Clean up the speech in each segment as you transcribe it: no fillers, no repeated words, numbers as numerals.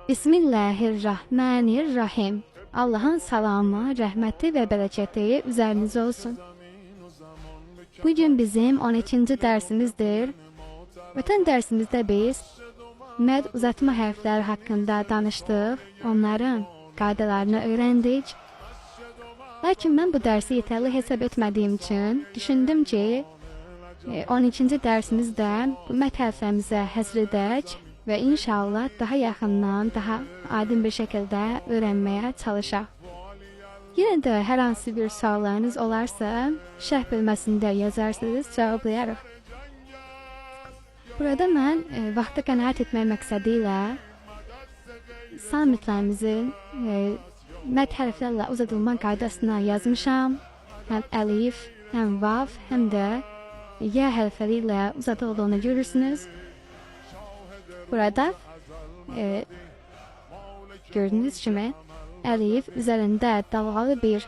Bismillahirrahmanirrahim. Allah'ın salamı, rəhməti və bərəkəti üzərinizə olsun. Bugün bizim 12-ci dərsimizdir. Ötən dərsimizdə biz məd uzatma hərfləri haqqında danışdıq, onların qaydalarını öyrəndik. Lakin mən bu dərsi yetərli hesab etmədiyim üçün düşündüm ki, 12-ci dərsimizdə bu məd hərflərimizə həsr edək və inşallah daha yaxından, daha aydın bir şəkildə öyrənməyə çalışaq. Yenə də hər hansı bir suallarınız olarsa, şərh bölməsində yazarsınız, cavablayarıq. Burada mən vaxta qənaət etmək məqsədi ilə samitlərimizin məd hərflərlə uzadılma qaydasına yazmışam. Həm əlif, həm vav, həm də y hərfləri ilə uzadıldığını görürsünüz. Burada gördüğünüz kimi əlif üzərində dalğalı bir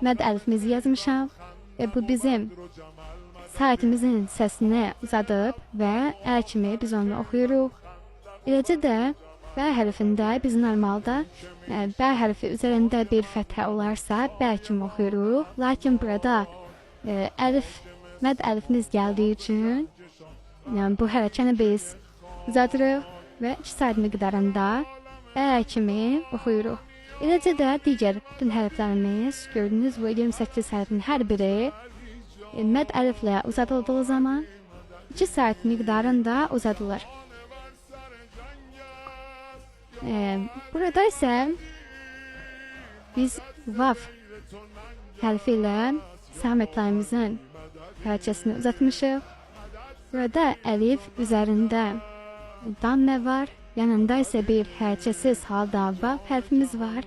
məd əlifimizi yazmışam və bu bizim saitimizin səsini uzadıb və əl kimi biz onu oxuyuruq. Eləcə də B hərfində biz normalda B hərfi üzərində bir fəthə olarsa B kimi oxuyuruq. Lakin burada məd əlifimiz gəldiyi üçün bu hərəkəni biz uzadırıq və 2 saat miqdarında ə kimi oxuyuruq. Eləcə də digər bütün hərflərimiz, gördüyünüz bu 28 hərfin hər biri məd əliflə uzadıldığı zaman 2 saat miqdarında uzadılır. Burada isə biz vav hərfi ilə samitlərimizin hərəkəsini uzatmışıq. Burada əlif üzərində dammə var, yanında isə bir hərəkəsiz halda vav hərfimiz var.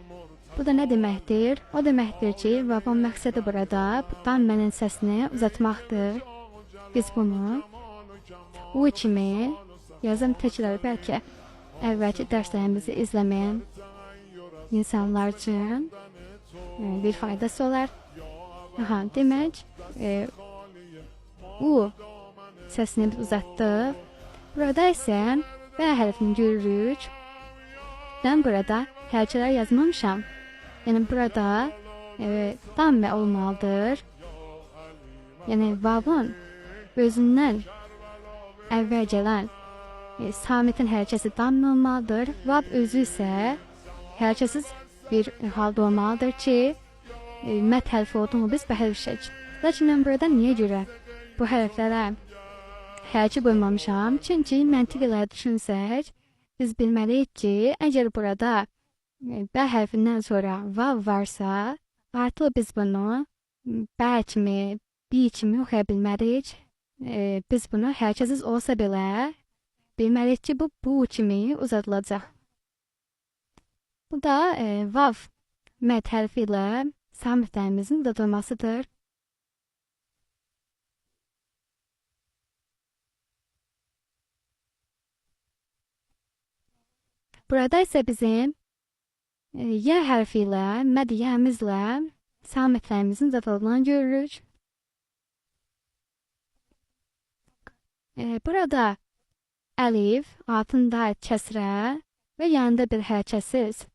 Bu da nə deməkdir? O deməkdir ki, vavın məqsədi burada dammənin səsini uzatmaqdır. Biz bunu u kimi yazım təkrar bəlkə əvvəlki dərslərimizi izləməyən insanlar üçün bir faydası olar. Demək, u səsini biz uzatdıq. Burada isə B hərfini görürük. Mən burada hərəkələr yazmamışam. Yəni burada dammə olmalıdır. Yəni vavın özündən əvvəl gələn samitin hərəkəsi dammə olmalıdır. Vav özü isə hərəkəsiz bir halda olmalıdır ki, məd hərfi olduğunu biz bəhərişək. Lakin mən burada niyə görə bu hərflərə hərəkə qoymamışam? Çünki məntiq ilə düşünsək, biz bilməliyik ki, əgər burada B hərfindən sonra vav varsa, artıq biz bunu B kimi, B kimi oxuya bilməliyik. Biz bunu hərəkəsiz olsa belə bilməliyik ki, bu kimi uzadılacaq. Bu da vav məd hərfi ilə samitlərimizin uzadılmasıdır. Burada isə bizim y hərfi ilə, məd y'mizlə samitlərimizin uzadıldığını görürük. Burada əlif, altında kəsrə və yanında bir hərəkəsiz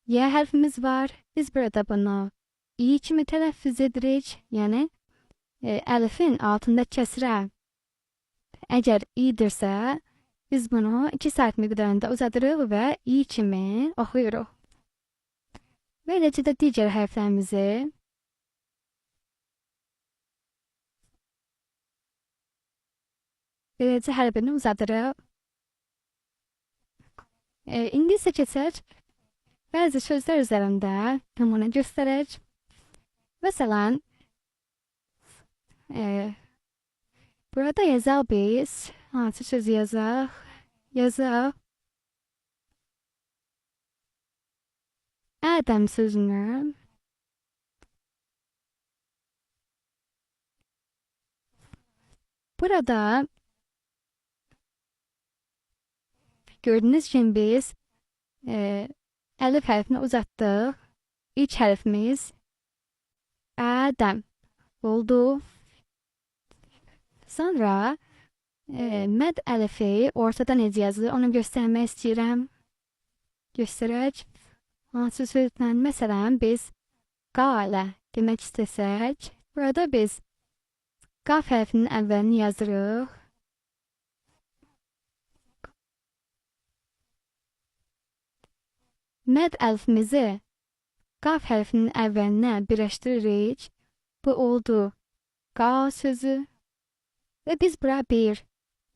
y hərfimiz var. Biz burada bunu i kimi tələffüz edirik. Yəni əlifin altında kəsrə əgər i'dirsə, biz bunu 2 saat miqdarında uzadırıq və i kimi oxuyuruq. Və eləcə də digər hərflərimizi eləcə hər birini uzadırıq. İndi isə keçək bəzi sözlər üzərində nümunə göstərək. Məsələn, burada yazaq biz hansı sözü yazaq? Yazaq Ədəm sözünü. Burada gördüğünüz kimi biz əlif hərfini uzatdıq. İlk hərfimiz Ədəm oldu. Sonra Məd əlifi ortada necə yazılır, onu göstərmək istəyirəm. Göstərək. Hansı sözlə, məsələn, biz qalə demək istəsək, burada biz qaf hərfinin əvvəlini yazırıq. Məd əlifimizi qaf hərfinin əvvəlinə birləşdiririk. Bu oldu qa sözü. Və biz bura bir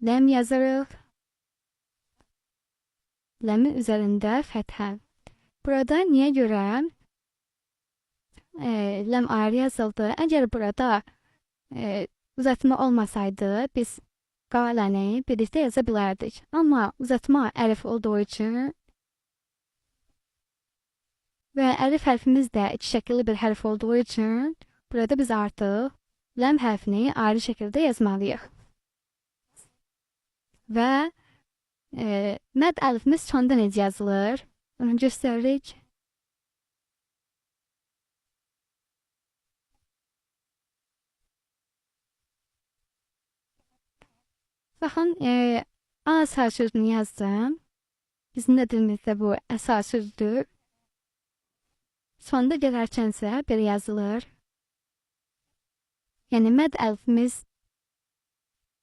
ləm yazırıq. Ləmin üzərində fəthə. Burada niyə görə ləm ayrı yazıldı? Əgər burada uzatma olmasaydı, biz qaləni birlikdə yaza bilərdik. Amma uzatma əlif olduğu üçün və əlif hərfimiz də iki şəkilli bir hərf olduğu üçün burada biz artıq ləm hərfini ayrı şəkildə yazmalıyıq. Və məd əlifimiz sonda necə yazılır? Onu göstəririk. Baxın, əsas sözünü yazdım. Bizim də dilimizdə bu əsas sözdür. Sonda gələrkənsə belə yazılır. Yəni, məd əlifimiz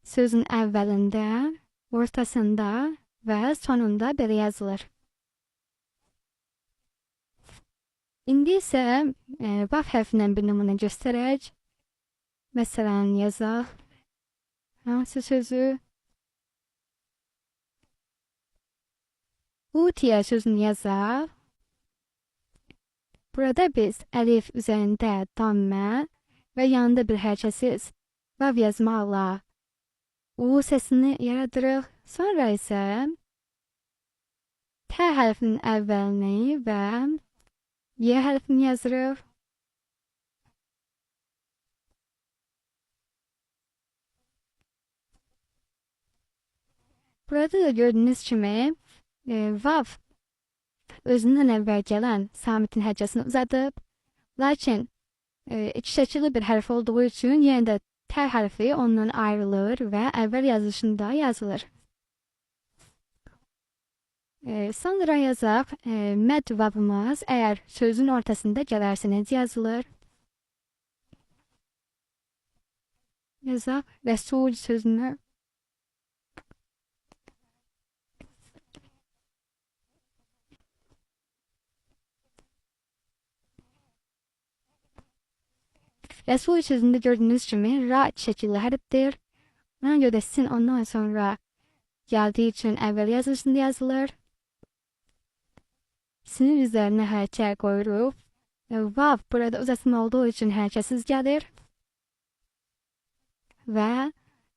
sözün əvvəlində, ortasında və sonunda belə yazılır. İndi isə vaf hərfindən bir nümunə göstərək. Məsələn, yazaq. Hansı sözü? Utiyə sözünü yazaq. Burada biz əlif üzərində dammə və yanında bir hərəkəsiz vav yazmaqla U səsini yaradırıq. Sonra isə T hərfinin əvvəlini və Y hərfini yazırıq. Burada da gördüyünüz kimi vav özündən əvvəl gələn samitin hərəkəsini uzadıb. Lakin iki şəkilli bir hərf olduğu üçün yenə də T hərfi ondan ayrılır və əvvəl yazılışında yazılır. Sonra yazaq, məd vavımız əgər sözün ortasında gələrsə necə yazılır? Yazaq, rəsul sözünü. Rəsul sözündə gördüyünüz kimi ra şəkilli hərfdir. Ona görə sin ondan sonra gəldiyi üçün əvvəl yazılışında yazılır. Sinin üzərinə hərəkət qoyuruq. Vav burada uzatma olduğu üçün hərəkətsiz gəlir. Və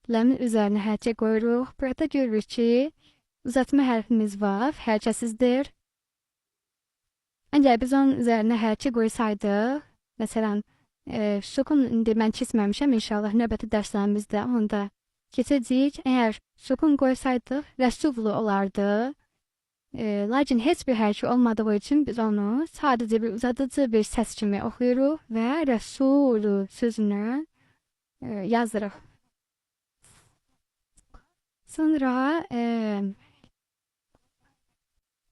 ləmin üzərinə hərəkət qoyuruq. Burada görürük ki, uzatma hərfimiz vav, hərəkətsizdir. Əgər biz onun üzərinə hərəkət qoysaydıq, məsələn, sukun indi mən keçməmişəm, inşallah növbəti dərslərimizdə onu da keçəcəyik. Əgər sukun qoysaydıq, rəsuvlu olardı. Lakin heç bir hərəkət olmadığı üçün biz onu sadəcə bir uzadıcı bir səs kimi oxuyuruq və rəsulu sözünü yazırıq. Sonra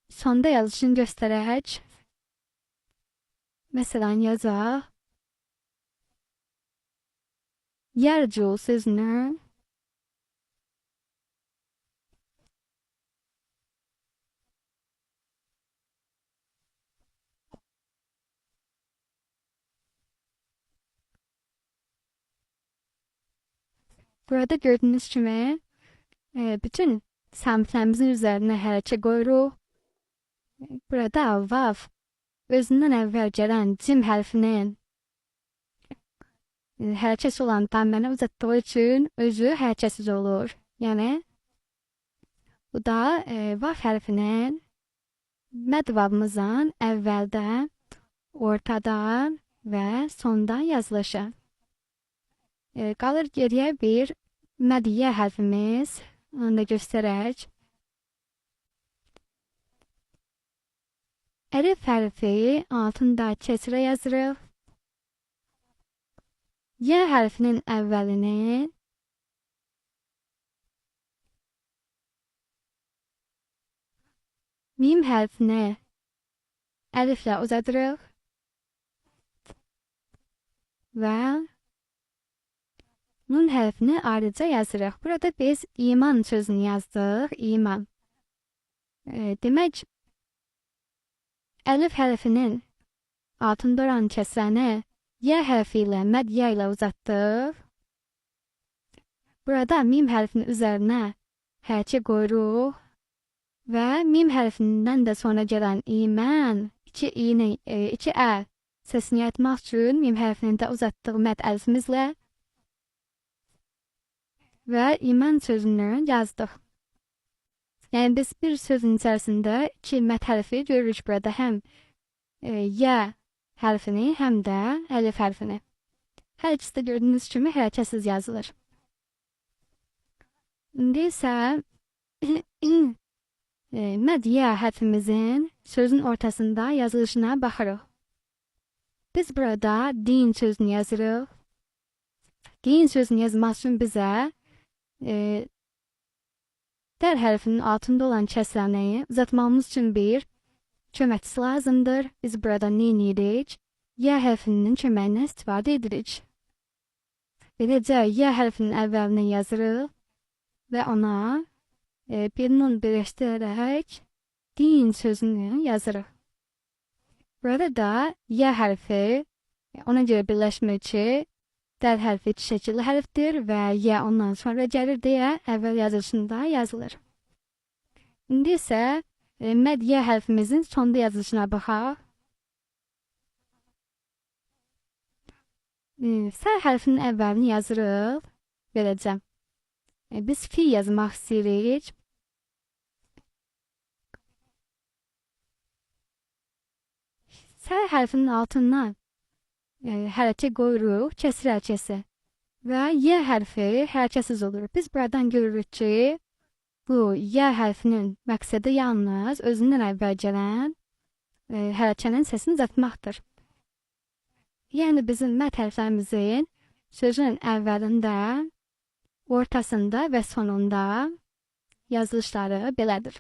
sonda yazılışını göstərək. Məsələn, yazaq. Yercu sözünü burada gördüyünüz kimi bütün samitlərimizin üzərinə hərəkət qoyuruq. Burada vav özündən əvvəl gələn cim hərfinin hərəkətsiz olan damməni uzatdığı üçün özü hərəkətsiz olur. Yəni, bu da vav hərfinin məd vavımızın əvvəldən, ortadan və sondan yazılışı. Qalır geriyə bir mədiyyə hərfimiz, onu da göstərək. Əlif hərfi altında kəsrə yazırıq. Y hərfinin əvvəlini mim hərfini əliflə uzadırıq və nun hərfini ayrıca yazırıq. Burada biz iman sözünü yazdıq. İman. Demək, əlif hərfinin altında olan kəsrəni Y hərfi ilə məd Y ilə uzatdıq. Burada mim hərfinin üzərinə hərəkə qoyuruq və mim hərfindən də sonra gələn iman, iki ə səsini yaytmaq üçün mim hərfini də uzatdıq məd əlifimizlə və iman sözünü yazdıq. Yəni biz bir sözün içərisində iki məd hərfi görürük burada, həm Y hərfini, həm də əlif hərfini. Hər ikisi də gördüyünüz kimi hərəkətsiz yazılır. İndi isə məd Y hərfimizin sözün ortasında yazılışına baxırıq. Biz burada din sözünü yazırıq. Din sözünü yazmaq üçün bizə dər hərfinin altında olan kəsrəni uzatmamız üçün bir köməkçisi lazımdır. Biz burada nə edirik? Y hərfinin köməyindən istifadə edirik. Beləcə Y hərfinin əvvəlini yazırıq və ona bir nun birləşdirərək din sözünü yazırıq. Burada da Y hərfi ona görə birləşmir ki, dər hərfi iki şəkilli hərfdir və Y ondan sonra gəlir deyə əvvəl yazılışında yazılır. İndi isə məd Y hərfimizin sonda yazılışına baxaq. S hərfinin əvvəlini yazırıq. Beləcə. Biz fi yazmaq istəyirik. S hərfinin altından hərəkə qoyuruq, kəsir hərəkəsi və Y hərfi hərəkəsiz olur. Biz buradan görürük ki, bu Y hərfinin məqsədi yalnız özündən əvvəl gələn hərəkənin səsini uzatmaqdır. Yəni bizim məd hərflərimizin sözün əvvəlində, ortasında və sonunda yazılışları belədir.